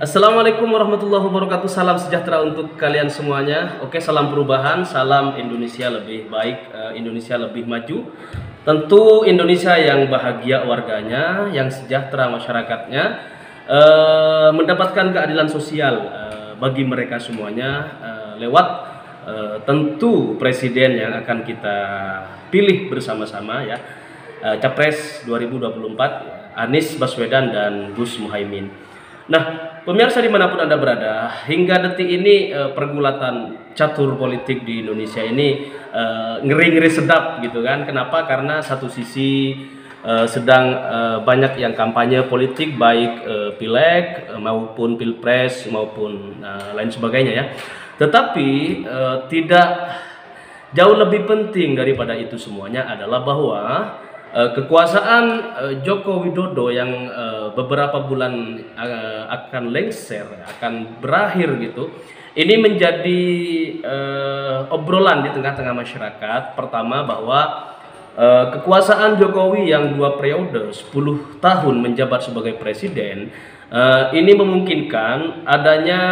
Assalamualaikum warahmatullahi wabarakatuh. Salam sejahtera untuk kalian semuanya. Oke, salam perubahan, salam Indonesia lebih baik, Indonesia lebih maju. Tentu Indonesia yang bahagia warganya, yang sejahtera masyarakatnya, mendapatkan keadilan sosial bagi mereka semuanya lewat tentu presiden yang akan kita pilih bersama-sama ya, Capres 2024 Anies Baswedan dan Gus Muhaimin. Nah, pemirsa dimanapun Anda berada, hingga detik ini pergulatan catur politik di Indonesia ini ngeri-ngeri sedap gitu kan. Kenapa? Karena satu sisi sedang banyak yang kampanye politik, baik pileg maupun pilpres maupun lain sebagainya ya. Tetapi tidak jauh lebih penting daripada itu semuanya adalah bahwa kekuasaan Joko Widodo yang beberapa bulan akan lengser, akan berakhir gitu. Ini menjadi obrolan di tengah-tengah masyarakat. Pertama, bahwa kekuasaan Jokowi yang 2 periode 10 tahun menjabat sebagai presiden ini memungkinkan adanya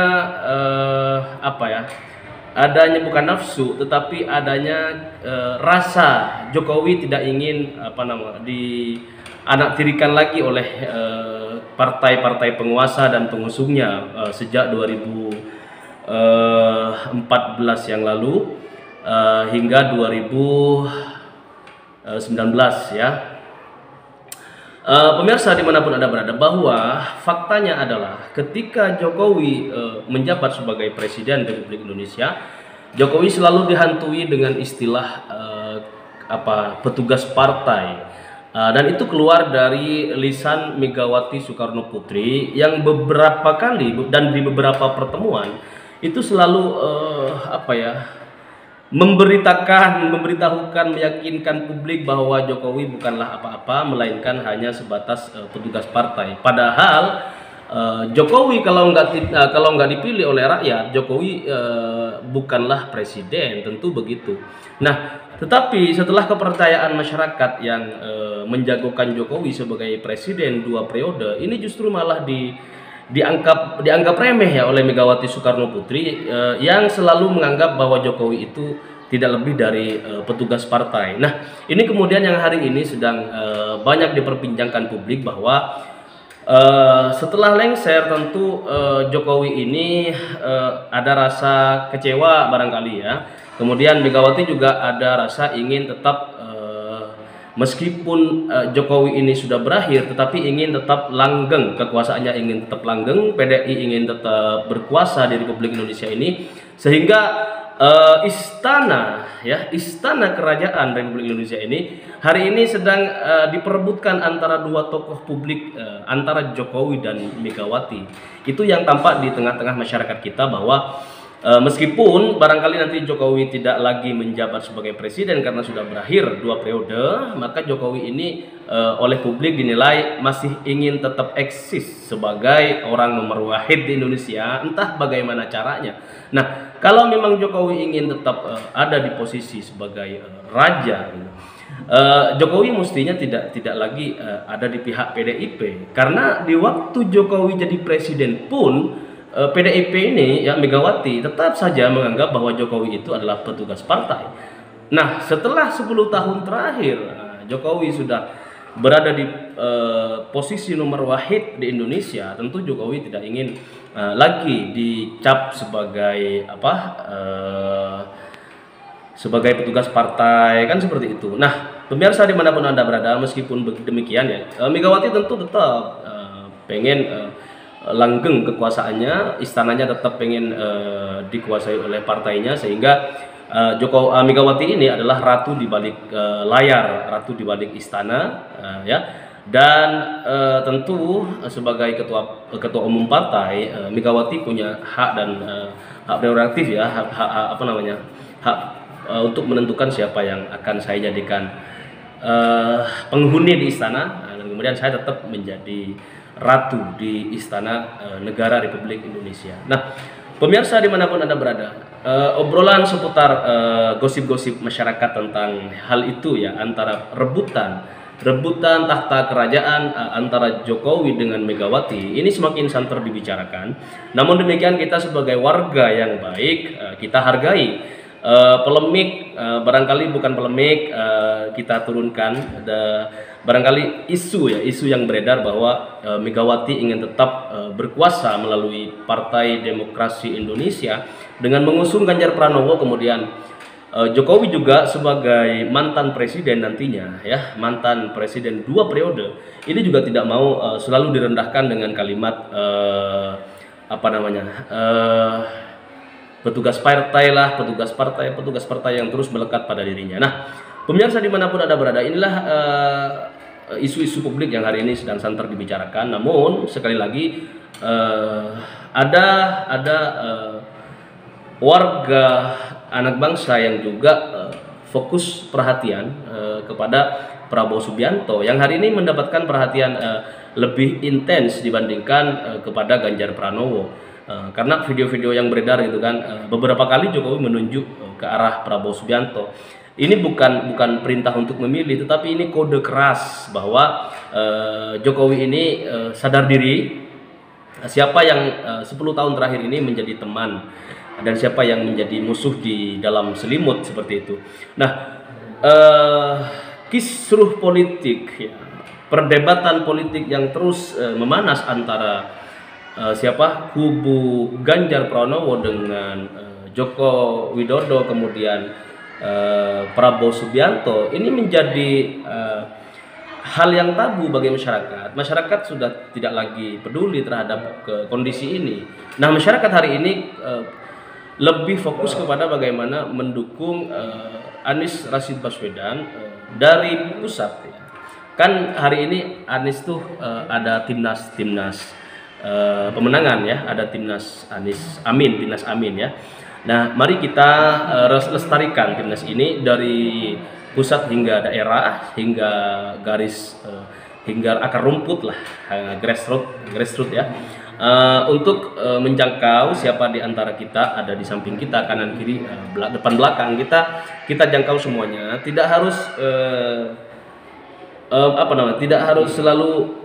adanya bukan nafsu tetapi adanya rasa Jokowi tidak ingin dianaktirikan lagi oleh partai-partai penguasa dan pengusungnya sejak 2014 yang lalu hingga 2019 ya. Pemirsa dimanapun Anda berada, bahwa faktanya adalah ketika Jokowi menjabat sebagai Presiden Republik Indonesia, Jokowi selalu dihantui dengan istilah petugas partai, dan itu keluar dari lisan Megawati Soekarno Putri yang beberapa kali dan di beberapa pertemuan itu selalu memberitahukan, meyakinkan publik bahwa Jokowi bukanlah apa-apa, melainkan hanya sebatas petugas partai. Padahal Jokowi kalau nggak dipilih oleh rakyat, Jokowi bukanlah presiden, tentu begitu. Nah, tetapi setelah kepercayaan masyarakat yang menjagokan Jokowi sebagai presiden 2 periode, ini justru malah dianggap remeh ya oleh Megawati Soekarno Putri yang selalu menganggap bahwa Jokowi itu tidak lebih dari petugas partai. Nah, ini kemudian yang hari ini sedang banyak diperbincangkan publik bahwa setelah lengser tentu Jokowi ini ada rasa kecewa barangkali ya. Kemudian Megawati juga ada rasa ingin tetap meskipun Jokowi ini sudah berakhir, tetapi ingin tetap langgeng, kekuasaannya ingin tetap langgeng, PDI ingin tetap berkuasa di Republik Indonesia ini, sehingga istana kerajaan Republik Indonesia ini hari ini sedang diperebutkan antara 2 tokoh publik, antara Jokowi dan Megawati. Itu yang tampak di tengah-tengah masyarakat kita, bahwa meskipun barangkali nanti Jokowi tidak lagi menjabat sebagai presiden karena sudah berakhir 2 periode, maka Jokowi ini oleh publik dinilai masih ingin tetap eksis sebagai orang nomor wahid di Indonesia, entah bagaimana caranya. Nah, kalau memang Jokowi ingin tetap ada di posisi sebagai raja, Jokowi mestinya tidak lagi ada di pihak PDIP, karena di waktu Jokowi jadi presiden pun PDIP ini ya, Megawati tetap saja menganggap bahwa Jokowi itu adalah petugas partai. Nah, setelah 10 tahun terakhir Jokowi sudah berada di posisi nomor wahid di Indonesia, tentu Jokowi tidak ingin lagi dicap sebagai sebagai petugas partai, kan seperti itu. Nah, pemirsa dimanapun Anda berada, meskipun demikian ya, Megawati tentu tetap pengen langgeng kekuasaannya, istananya tetap pengen dikuasai oleh partainya, sehingga Megawati ini adalah ratu di balik layar, ratu di balik istana ya. Dan tentu sebagai ketua umum partai, Megawati punya hak dan hak prerogatif ya, hak untuk menentukan siapa yang akan saya jadikan penghuni di istana, dan kemudian saya tetap menjadi ratu di istana negara Republik Indonesia. Nah, pemirsa dimanapun Anda berada, obrolan seputar gosip-gosip masyarakat tentang hal itu ya, antara rebutan rebutan tahta kerajaan antara Jokowi dengan Megawati ini semakin santer dibicarakan. Namun demikian kita sebagai warga yang baik, kita hargai polemik, barangkali bukan polemik, kita turunkan barangkali isu yang beredar bahwa Megawati ingin tetap berkuasa melalui Partai Demokrasi Indonesia dengan mengusung Ganjar Pranowo. Kemudian Jokowi juga sebagai mantan presiden nantinya, ya, mantan presiden 2 periode, ini juga tidak mau selalu direndahkan dengan kalimat petugas partai lah, petugas partai yang terus melekat pada dirinya. Nah, pemirsa dimanapun Anda berada, inilah isu-isu publik yang hari ini sedang santer dibicarakan. Namun sekali lagi ada warga anak bangsa yang juga fokus perhatian kepada Prabowo Subianto yang hari ini mendapatkan perhatian lebih intens dibandingkan kepada Ganjar Pranowo. Karena video-video yang beredar gitu kan, beberapa kali Jokowi menunjuk ke arah Prabowo Subianto. Ini bukan perintah untuk memilih, tetapi ini kode keras bahwa Jokowi ini sadar diri siapa yang 10 tahun terakhir ini menjadi teman dan siapa yang menjadi musuh di dalam selimut, seperti itu. Nah, kisruh politik, ya, perdebatan politik yang terus memanas antara kubu Ganjar Pranowo dengan Joko Widodo, kemudian Prabowo Subianto, ini menjadi hal yang tabu bagi masyarakat. Masyarakat sudah tidak lagi peduli terhadap kondisi ini. Nah, masyarakat hari ini lebih fokus kepada bagaimana mendukung Anies Rashid Baswedan dari pusat. Kan hari ini Anies tuh ada timnas pemenangan, ya, ada timnas timnas Amin ya. Nah, mari kita lestarikan timnas ini dari pusat hingga daerah, hingga garis hingga akar rumput lah, grassroots ya. Untuk menjangkau siapa di antara kita ada di samping kita, kanan kiri, depan belakang, kita jangkau semuanya. Tidak harus tidak harus selalu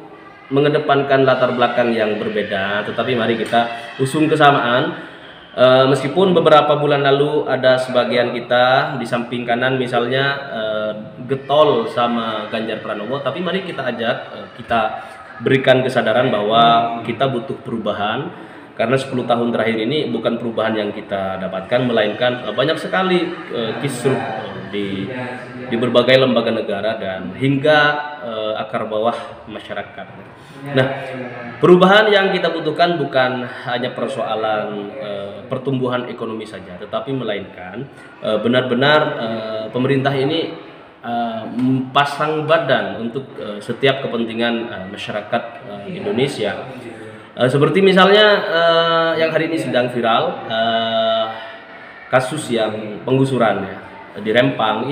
mengedepankan latar belakang yang berbeda, tetapi mari kita usung kesamaan. Meskipun beberapa bulan lalu ada sebagian kita di samping kanan misalnya getol sama Ganjar Pranowo, tapi mari kita ajak, kita berikan kesadaran bahwa kita butuh perubahan, karena 10 tahun terakhir ini bukan perubahan yang kita dapatkan, melainkan banyak sekali kisruh di berbagai lembaga negara dan hingga akar bawah masyarakat. Nah, perubahan yang kita butuhkan bukan hanya persoalan pertumbuhan ekonomi saja, tetapi melainkan benar-benar pemerintah ini pasang badan untuk setiap kepentingan masyarakat Indonesia. Seperti misalnya yang hari ini sedang viral, kasus yang penggusuran, ya, di Rempang.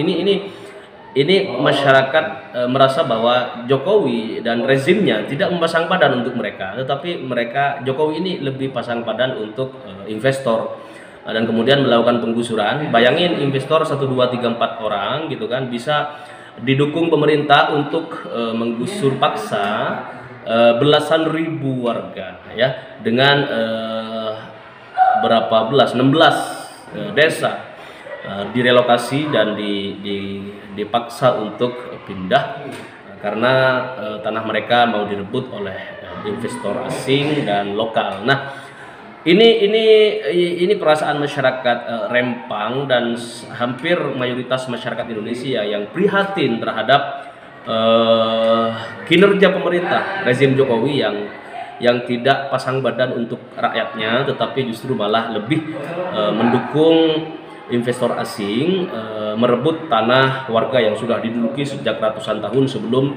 Ini masyarakat merasa bahwa Jokowi dan rezimnya tidak memasang badan untuk mereka, tetapi Jokowi ini lebih pasang badan untuk investor. Dan kemudian melakukan penggusuran. Bayangin, investor 1, 2, 3, 4 orang gitu kan bisa didukung pemerintah untuk menggusur paksa belasan ribu warga, ya, dengan berapa belas 16 desa direlokasi dan dipaksa untuk pindah karena tanah mereka mau direbut oleh investor asing dan lokal. Nah, ini perasaan masyarakat Rempang dan hampir mayoritas masyarakat Indonesia yang prihatin terhadap kinerja pemerintah rezim Jokowi yang tidak pasang badan untuk rakyatnya, tetapi justru malah lebih mendukung investor asing merebut tanah warga yang sudah diduduki sejak ratusan tahun sebelum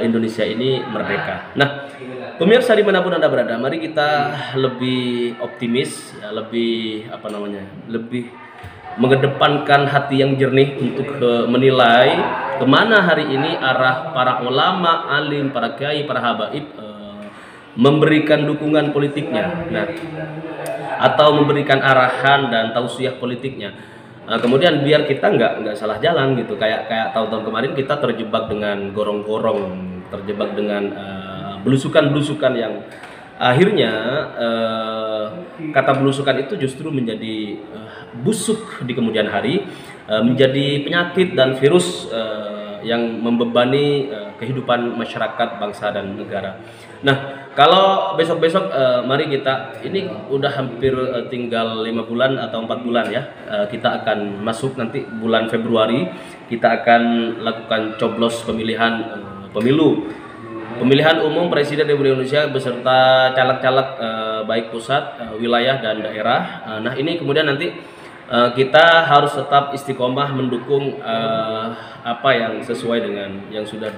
Indonesia ini merdeka. Nah, pemirsa dimanapun Anda berada, mari kita lebih optimis, ya, lebih lebih mengedepankan hati yang jernih untuk menilai kemana hari ini arah para ulama, alim, para kiai, para habaib memberikan dukungan politiknya, nah, atau memberikan arahan dan tausiah politiknya. kemudian biar kita nggak salah jalan gitu, kayak tahun-tahun kemarin kita terjebak dengan gorong-gorong, terjebak dengan belusukan-belusukan yang akhirnya kata belusukan itu justru menjadi busuk di kemudian hari, menjadi penyakit dan virus yang membebani kehidupan masyarakat, bangsa dan negara. Nah, kalau besok-besok mari kita, ini udah hampir tinggal 5 bulan atau 4 bulan ya, kita akan masuk nanti bulan Februari, kita akan lakukan coblos pemilihan umum Presiden Republik Indonesia beserta caleg-caleg baik pusat, wilayah dan daerah. Nah, ini kemudian nanti kita harus tetap istiqomah mendukung apa yang sesuai dengan yang sudah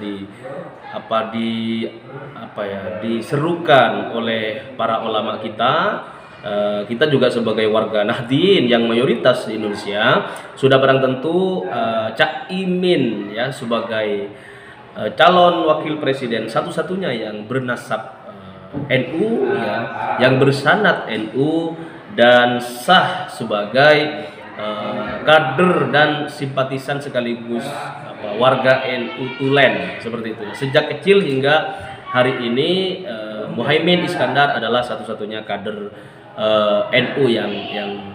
diserukan oleh para ulama kita. Kita juga sebagai warga Nahdien yang mayoritas di Indonesia sudah barang tentu Cak Imin ya sebagai calon wakil presiden satu-satunya yang bernasab NU ya, yang bersanad NU dan sah sebagai kader dan simpatisan sekaligus warga NU Tulen seperti itu. Sejak kecil hingga hari ini Muhaimin Iskandar adalah satu-satunya kader NU yang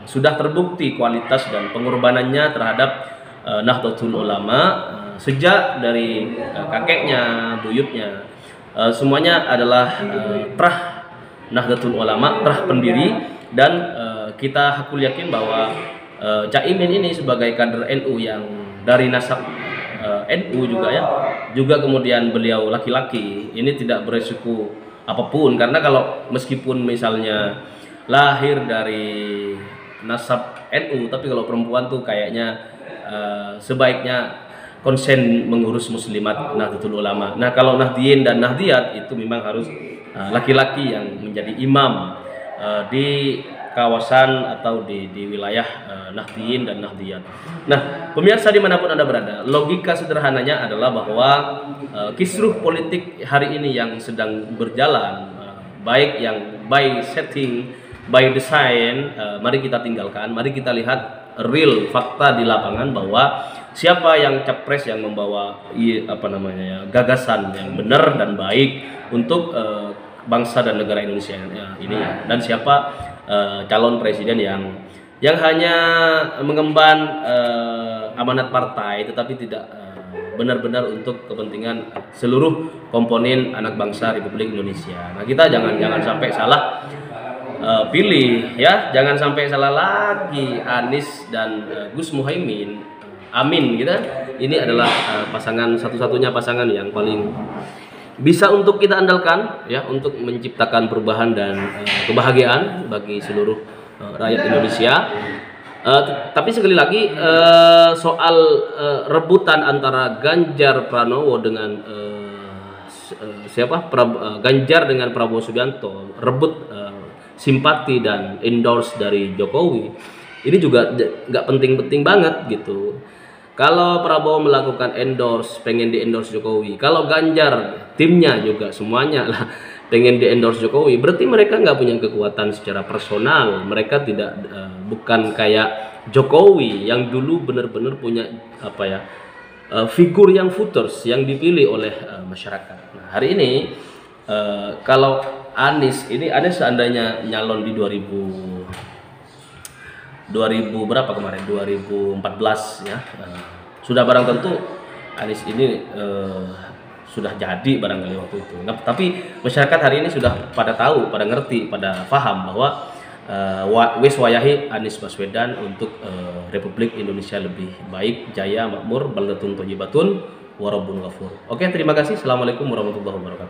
sudah terbukti kualitas dan pengorbanannya terhadap Nahdlatul Ulama sejak dari kakeknya, buyutnya, semuanya adalah terah Nahdlatul Ulama, terah pendiri. Dan kita hakul yakin bahwa Cak Imin ini sebagai kader NU yang dari nasab NU juga ya, juga kemudian beliau laki-laki, ini tidak beresiko apapun, karena kalau meskipun misalnya lahir dari nasab NU, tapi kalau perempuan tuh kayaknya sebaiknya konsen mengurus muslimat Nahdlatul Ulama. Nah, kalau Nahdien dan Nahdiyat itu memang harus laki-laki yang menjadi imam di kawasan atau di wilayah Nahdien dan Nahdiyat. Nah, pemirsa dimanapun Anda berada, logika sederhananya adalah bahwa kisruh politik hari ini yang sedang berjalan, baik yang by setting, by design, mari kita tinggalkan, mari kita lihat real fakta di lapangan bahwa siapa yang capres yang membawa gagasan yang benar dan baik untuk bangsa dan negara Indonesia ini, dan siapa calon presiden yang hanya mengemban amanat partai tetapi tidak benar-benar untuk kepentingan seluruh komponen anak bangsa Republik Indonesia. Nah, kita jangan sampai salah pilih ya, jangan sampai salah lagi Anies dan Gus Muhaimin. Amin gitu. Ini adalah pasangan satu-satunya pasangan yang paling bisa untuk kita andalkan ya, untuk menciptakan perubahan dan kebahagiaan bagi seluruh rakyat Indonesia. Tapi sekali lagi soal rebutan antara Ganjar Pranowo dengan Ganjar dengan Prabowo Subianto, rebut simpati dan endorse dari Jokowi, ini juga nggak penting-penting banget gitu. Kalau Prabowo melakukan endorse, pengen di endorse Jokowi, kalau Ganjar timnya juga semuanya lah pengen di endorse Jokowi, berarti mereka nggak punya kekuatan secara personal. Mereka tidak bukan kayak Jokowi yang dulu benar-benar punya figur yang voters yang dipilih oleh masyarakat. Nah, hari ini kalau Anies ini ada seandainya nyalon di 2000 berapa kemarin, 2014 ya, sudah barang tentu Anies ini sudah jadi barangkali waktu itu. Nah, tapi masyarakat hari ini sudah pada tahu, pada ngerti, pada paham bahwa wis wayahi Anies Baswedan untuk Republik Indonesia lebih baik, jaya, makmur, baldatun thayyibatun, warabun ghafur. Oke, terima kasih. Assalamualaikum warahmatullahi wabarakatuh.